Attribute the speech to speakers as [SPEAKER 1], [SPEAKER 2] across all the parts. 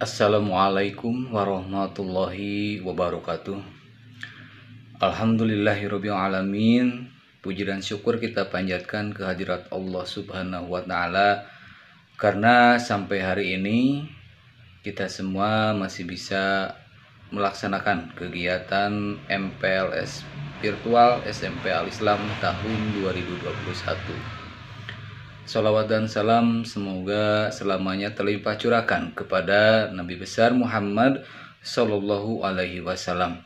[SPEAKER 1] Assalamualaikum warahmatullahi wabarakatuh. Alhamdulillahirabbil alamin. Puji dan syukur kita panjatkan kehadirat Allah Subhanahu wa taala karena sampai hari ini kita semua masih bisa melaksanakan kegiatan MPLS virtual SMP Al-Islam tahun 2021. Salawat dan salam semoga selamanya terlimpah curahkan kepada Nabi besar Muhammad Sallallahu Alaihi Wasallam,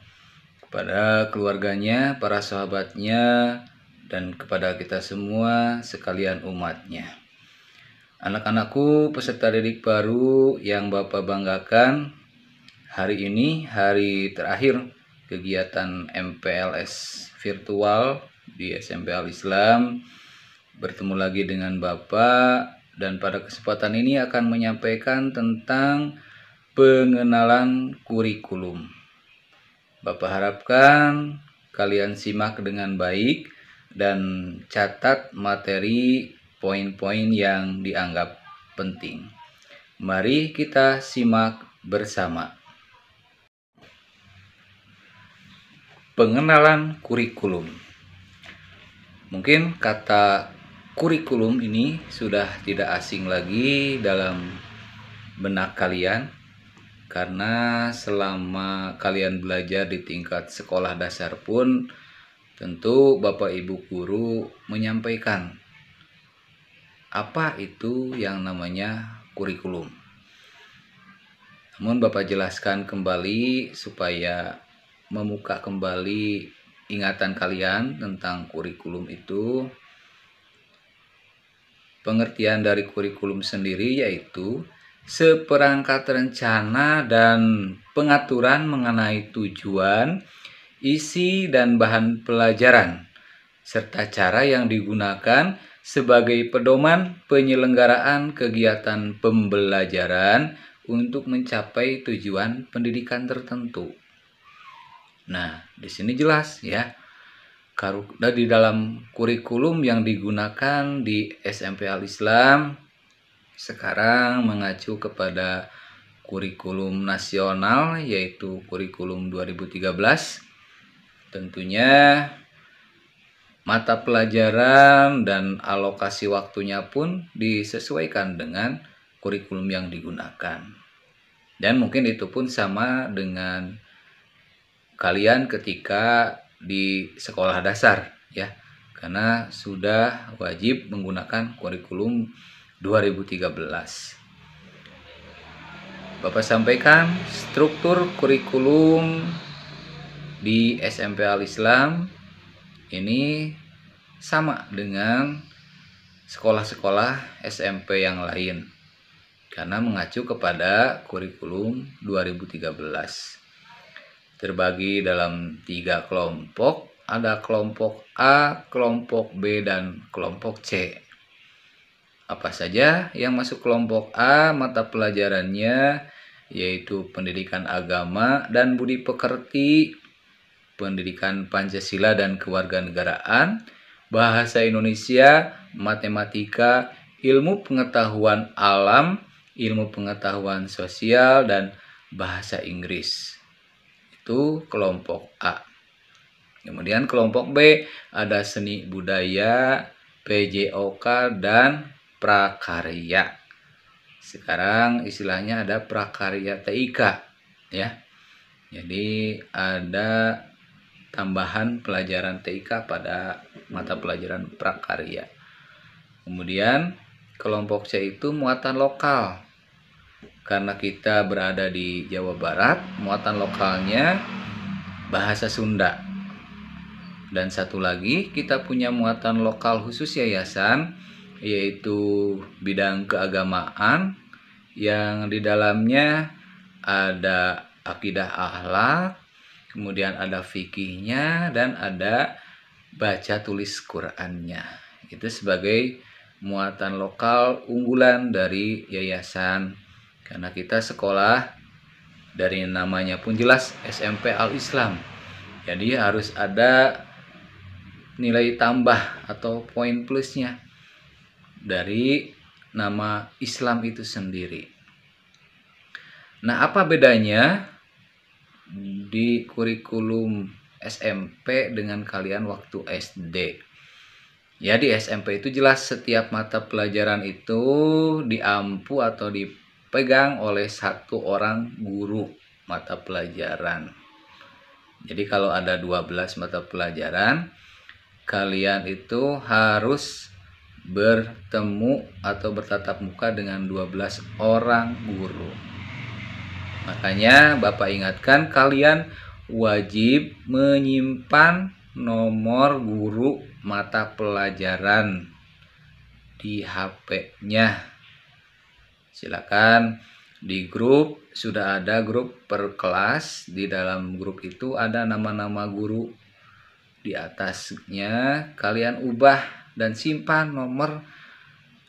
[SPEAKER 1] kepada keluarganya, para sahabatnya, dan kepada kita semua sekalian umatnya. Anak-anakku peserta didik baru yang Bapak banggakan, hari ini hari terakhir kegiatan MPLS virtual di SMP Al-Islam. Bertemu lagi dengan Bapak, dan pada kesempatan ini akan menyampaikan tentang pengenalan kurikulum. Bapak harapkan kalian simak dengan baik dan catat materi poin-poin yang dianggap penting. Mari kita simak bersama. Pengenalan kurikulum. Mungkin kata kurikulum ini sudah tidak asing lagi dalam benak kalian, karena selama kalian belajar di tingkat sekolah dasar pun tentu Bapak Ibu guru menyampaikan apa itu yang namanya kurikulum. Namun Bapak jelaskan kembali supaya membuka kembali ingatan kalian tentang kurikulum itu. Pengertian dari kurikulum sendiri yaitu seperangkat rencana dan pengaturan mengenai tujuan, isi dan bahan pelajaran, serta cara yang digunakan sebagai pedoman penyelenggaraan kegiatan pembelajaran untuk mencapai tujuan pendidikan tertentu. Nah, di sini jelas ya. Di dalam kurikulum yang digunakan di SMP Al-Islam sekarang mengacu kepada kurikulum nasional, yaitu kurikulum 2013. Tentunya mata pelajaran dan alokasi waktunya pun disesuaikan dengan kurikulum yang digunakan. Dan mungkin itu pun sama dengan kalian ketika di sekolah dasar ya, karena sudah wajib menggunakan kurikulum 2013. Bapak sampaikan struktur kurikulum di SMP Al-Islam ini sama dengan sekolah-sekolah SMP yang lain karena mengacu kepada kurikulum 2013. Terbagi dalam 3 kelompok, ada kelompok A, kelompok B, dan kelompok C. Apa saja yang masuk kelompok A? Mata pelajarannya yaitu pendidikan agama dan budi pekerti, pendidikan Pancasila dan kewarganegaraan, bahasa Indonesia, matematika, ilmu pengetahuan alam, ilmu pengetahuan sosial, dan bahasa Inggris. Itu kelompok A. Kemudian kelompok B ada seni budaya, PJOK, dan prakarya. Sekarang istilahnya ada prakarya TIK ya. Jadi ada tambahan pelajaran TIK pada mata pelajaran prakarya. Kemudian kelompok C itu muatan lokal. Karena kita berada di Jawa Barat, muatan lokalnya bahasa Sunda. Dan satu lagi, kita punya muatan lokal khusus yayasan, yaitu bidang keagamaan, yang di dalamnya ada akidah akhlak, kemudian ada fikihnya, dan ada baca tulis Qur'annya. Itu sebagai muatan lokal unggulan dari yayasan. Karena kita sekolah, dari namanya pun jelas SMP Al-Islam. Jadi harus ada nilai tambah atau poin plusnya dari nama Islam itu sendiri. Nah, apa bedanya di kurikulum SMP dengan kalian waktu SD? Ya, di SMP itu jelas setiap mata pelajaran itu diampu atau dipegang oleh satu orang guru mata pelajaran. Jadi kalau ada 12 mata pelajaran, kalian itu harus bertemu atau bertatap muka dengan 12 orang guru. Makanya Bapak ingatkan, kalian wajib menyimpan nomor guru mata pelajaran di HP-nya. Silakan di grup, sudah ada grup per kelas. Di dalam grup itu ada nama-nama guru. Di atasnya kalian ubah dan simpan nomor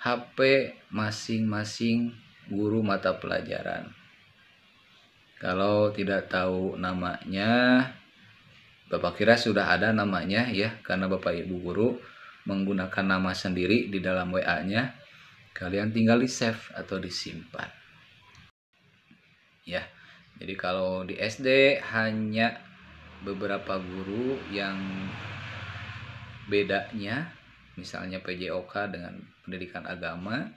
[SPEAKER 1] HP masing-masing guru mata pelajaran. Kalau tidak tahu namanya, Bapak kira sudah ada namanya ya, karena Bapak Ibu guru menggunakan nama sendiri di dalam WA-nya. Kalian tinggal di save atau disimpan. Ya. Jadi kalau di SD hanya beberapa guru yang bedanya, misalnya PJOK dengan pendidikan agama,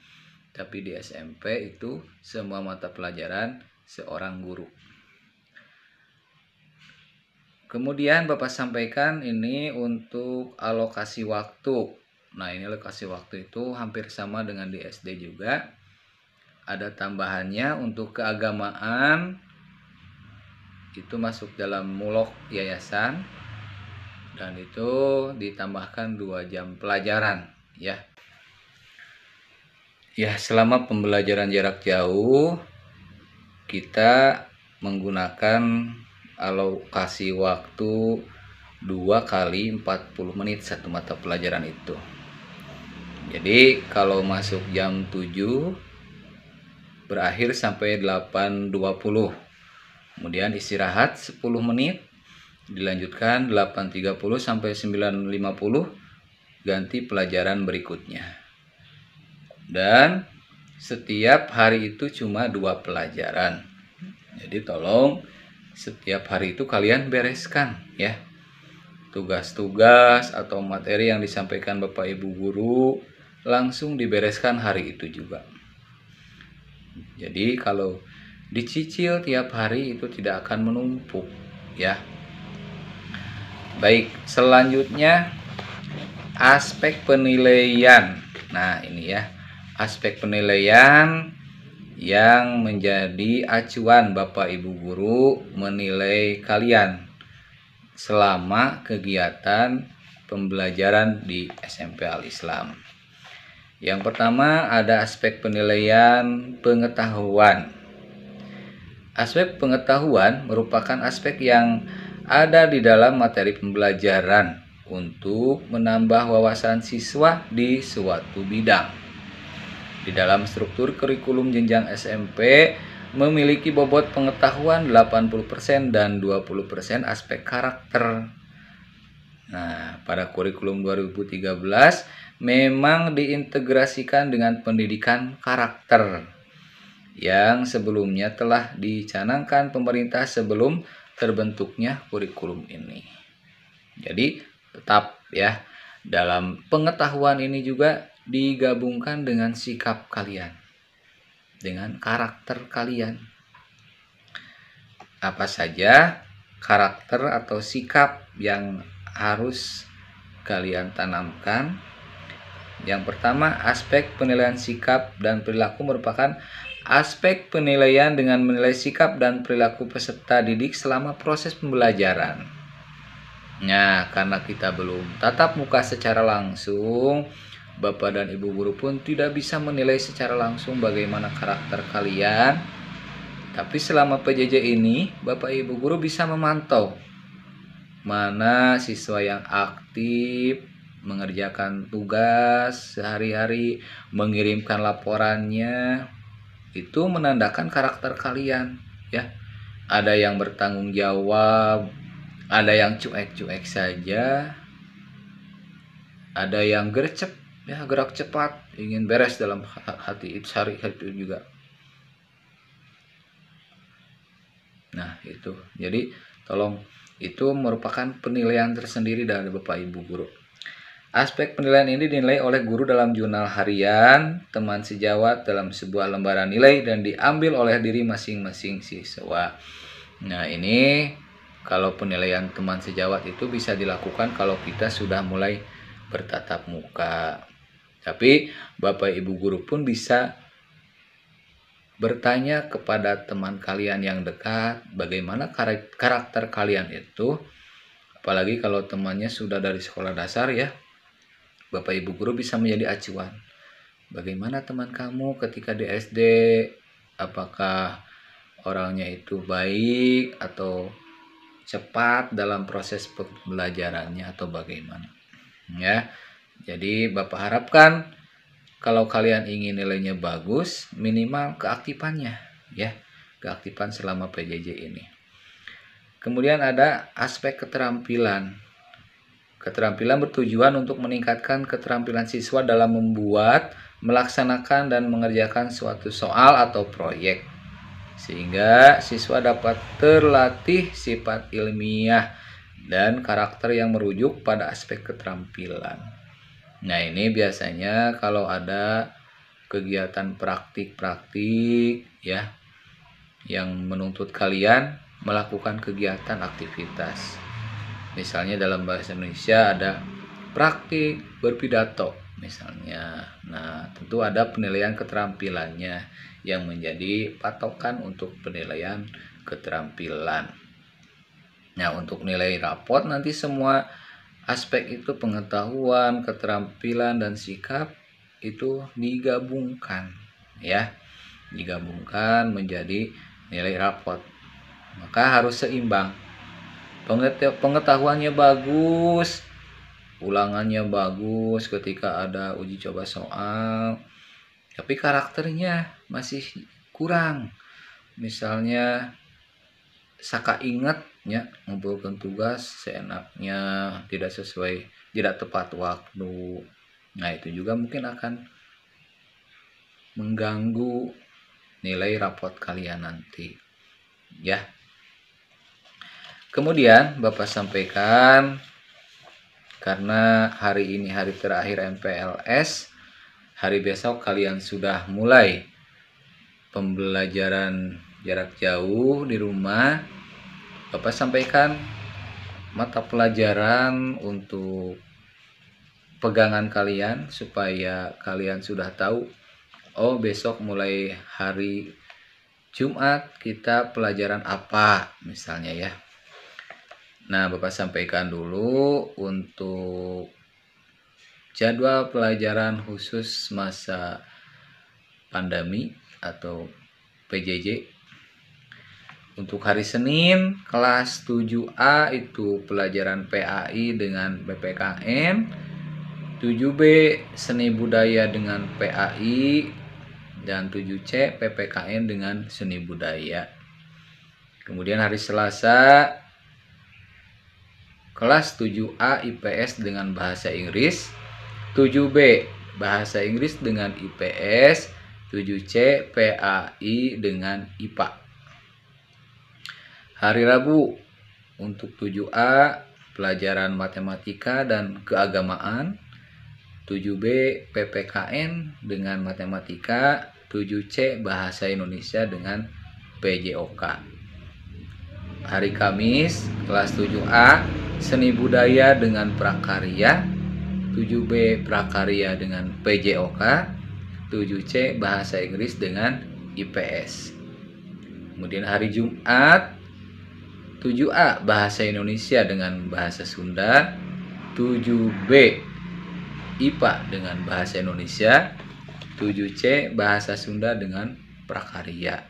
[SPEAKER 1] tapi di SMP itu semua mata pelajaran seorang guru. Kemudian Bapak sampaikan ini untuk alokasi waktu. Nah, ini alokasi waktu itu hampir sama dengan di SD juga. Ada tambahannya untuk keagamaan, itu masuk dalam mulok yayasan, dan itu ditambahkan 2 jam pelajaran ya. Ya, selama pembelajaran jarak jauh kita menggunakan alokasi waktu 2 kali 40 menit satu mata pelajaran itu. Jadi kalau masuk jam 7 berakhir sampai 8.20, kemudian istirahat 10 menit, dilanjutkan 8.30 sampai 9.50, ganti pelajaran berikutnya. Dan setiap hari itu cuma 2 pelajaran. Jadi tolong setiap hari itu kalian bereskan ya tugas-tugas atau materi yang disampaikan Bapak Ibu guru, langsung dibereskan hari itu juga. Jadi kalau dicicil tiap hari itu tidak akan menumpuk ya. Baik, selanjutnya aspek penilaian. Nah, ini ya, aspek penilaian yang menjadi acuan Bapak Ibu guru menilai kalian selama kegiatan pembelajaran di SMP Al-Islam. Yang pertama ada aspek penilaian pengetahuan. Aspek pengetahuan merupakan aspek yang ada di dalam materi pembelajaran untuk menambah wawasan siswa di suatu bidang. Di dalam struktur kurikulum jenjang SMP memiliki bobot pengetahuan 80% dan 20% aspek karakter. Nah, pada kurikulum 2013 memang diintegrasikan dengan pendidikan karakter yang sebelumnya telah dicanangkan pemerintah sebelum terbentuknya kurikulum ini. Jadi tetap ya, dalam pengetahuan ini juga digabungkan dengan sikap kalian, dengan karakter kalian. Apa saja karakter atau sikap yang harus kalian tanamkan? Yang pertama, aspek penilaian sikap dan perilaku merupakan aspek penilaian dengan menilai sikap dan perilaku peserta didik selama proses pembelajaran. Nah, karena kita belum tatap muka secara langsung, Bapak dan Ibu guru pun tidak bisa menilai secara langsung bagaimana karakter kalian. Tapi selama PJJ ini, Bapak Ibu guru bisa memantau mana siswa yang aktif mengerjakan tugas sehari-hari, mengirimkan laporannya. Itu menandakan karakter kalian ya. Ada yang bertanggung jawab, ada yang cuek-cuek saja, ada yang gercep ya, gerak cepat, ingin beres dalam hati itu juga. Nah, itu. Jadi tolong, itu merupakan penilaian tersendiri dari Bapak Ibu guru. Aspek penilaian ini dinilai oleh guru dalam jurnal harian, teman sejawat dalam sebuah lembaran nilai, dan diambil oleh diri masing-masing siswa. Nah, ini kalau penilaian teman sejawat itu bisa dilakukan kalau kita sudah mulai bertatap muka. Tapi Bapak Ibu guru pun bisa bertanya kepada teman kalian yang dekat, bagaimana karakter kalian itu, apalagi kalau temannya sudah dari sekolah dasar ya. Bapak Ibu guru bisa menjadi acuan. Bagaimana teman kamu ketika di SD? Apakah orangnya itu baik atau cepat dalam proses pembelajarannya atau bagaimana? Ya. Jadi Bapak harapkan kalau kalian ingin nilainya bagus, minimal keaktifannya ya. Keaktifan selama PJJ ini. Kemudian ada aspek keterampilan. Keterampilan bertujuan untuk meningkatkan keterampilan siswa dalam membuat, melaksanakan, dan mengerjakan suatu soal atau proyek, sehingga siswa dapat terlatih sifat ilmiah dan karakter yang merujuk pada aspek keterampilan. Nah, ini biasanya kalau ada kegiatan praktik-praktik ya, yang menuntut kalian melakukan kegiatan aktivitas. Misalnya dalam bahasa Indonesia ada praktik berpidato misalnya. Nah, tentu ada penilaian keterampilannya yang menjadi patokan untuk penilaian keterampilan. Nah, untuk nilai rapot nanti semua aspek itu, pengetahuan, keterampilan, dan sikap itu digabungkan ya. Digabungkan menjadi nilai rapot. Maka harus seimbang. Pengetahuannya bagus, ulangannya bagus ketika ada uji coba soal, tapi karakternya masih kurang. Misalnya saka ingat ya, ngumpulkan tugas seenaknya, tidak sesuai, tidak tepat waktu. Nah, itu juga mungkin akan mengganggu nilai rapot kalian nanti ya. Kemudian Bapak sampaikan, karena hari ini hari terakhir MPLS, hari besok kalian sudah mulai pembelajaran jarak jauh di rumah. Bapak sampaikan mata pelajaran untuk pegangan kalian supaya kalian sudah tahu, oh besok mulai hari Jumat kita pelajaran apa misalnya ya. Nah, Bapak sampaikan dulu untuk jadwal pelajaran khusus masa pandemi atau PJJ. Untuk hari Senin kelas 7A itu pelajaran PAI dengan PPKN, 7B seni budaya dengan PAI, dan 7C PPKN dengan seni budaya. Kemudian hari Selasa kelas 7A IPS dengan bahasa Inggris, 7B bahasa Inggris dengan IPS, 7C PAI dengan IPA. Hari Rabu untuk 7A pelajaran matematika dan keagamaan, 7B PPKN dengan matematika, 7C bahasa Indonesia dengan PJOK. Hari Kamis kelas 7A seni budaya dengan prakarya, 7B prakarya dengan PJOK, 7C bahasa Inggris dengan IPS. Kemudian hari Jumat 7A bahasa Indonesia dengan bahasa Sunda, 7B IPA dengan bahasa Indonesia, 7C bahasa Sunda dengan prakarya.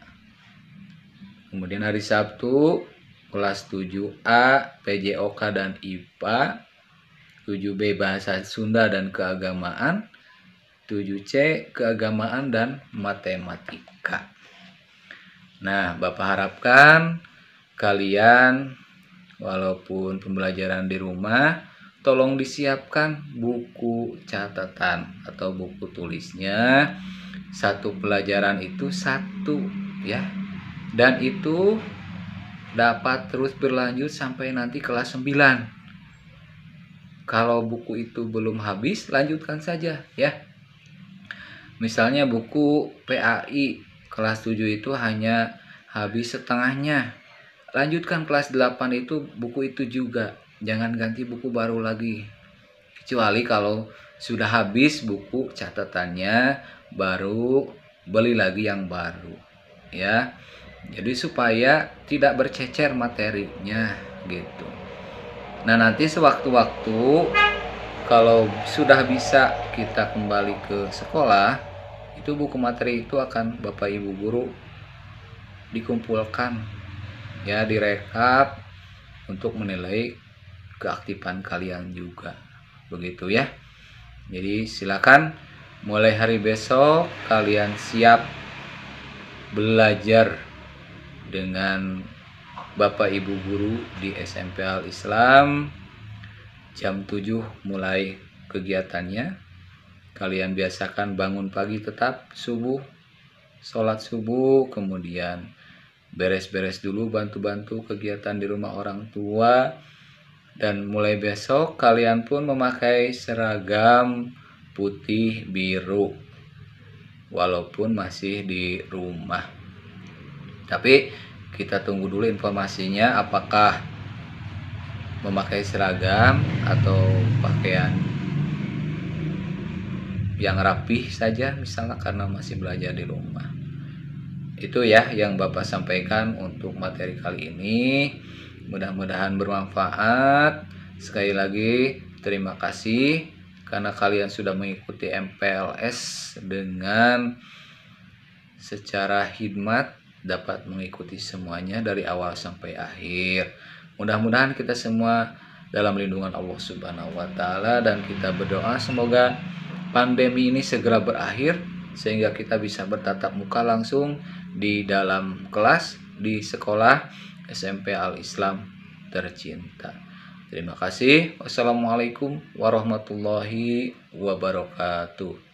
[SPEAKER 1] Kemudian hari Sabtu kelas 7A PJOK dan IPA, 7B bahasa Sunda dan keagamaan, 7C keagamaan dan matematika. Nah, Bapak harapkan kalian walaupun pembelajaran di rumah, tolong disiapkan buku catatan atau buku tulisnya. Satu pelajaran itu satu ya. Dan itu dapat terus berlanjut sampai nanti kelas 9. Kalau buku itu belum habis, lanjutkan saja ya. Misalnya buku PAI kelas 7 itu hanya habis setengahnya. Lanjutkan kelas 8 itu buku itu juga. Jangan ganti buku baru lagi. Kecuali kalau sudah habis buku catatannya, baru beli lagi yang baru ya. Jadi supaya tidak bercecer materinya gitu. Nah, nanti sewaktu-waktu kalau sudah bisa kita kembali ke sekolah, itu buku materi itu akan Bapak Ibu guru dikumpulkan ya, direkap untuk menilai keaktifan kalian juga. Begitu ya. Jadi silakan mulai hari besok kalian siap belajar dengan Bapak Ibu guru di SMP Al Islam. Jam 7 mulai kegiatannya. Kalian biasakan bangun pagi tetap subuh, sholat subuh, kemudian beres-beres dulu, bantu-bantu kegiatan di rumah orang tua. Dan mulai besok kalian pun memakai seragam putih biru walaupun masih di rumah. Tapi kita tunggu dulu informasinya, apakah memakai seragam atau pakaian yang rapih saja misalnya karena masih belajar di rumah. Itu ya yang Bapak sampaikan untuk materi kali ini. Mudah-mudahan bermanfaat. Sekali lagi terima kasih karena kalian sudah mengikuti MPLS dengan secara hikmat, dapat mengikuti semuanya dari awal sampai akhir. Mudah-mudahan kita semua dalam lindungan Allah Subhanahu wa taala, dan kita berdoa semoga pandemi ini segera berakhir sehingga kita bisa bertatap muka langsung di dalam kelas di sekolah SMP Al Islam tercinta. Terima kasih. Wassalamualaikum warahmatullahi wabarakatuh.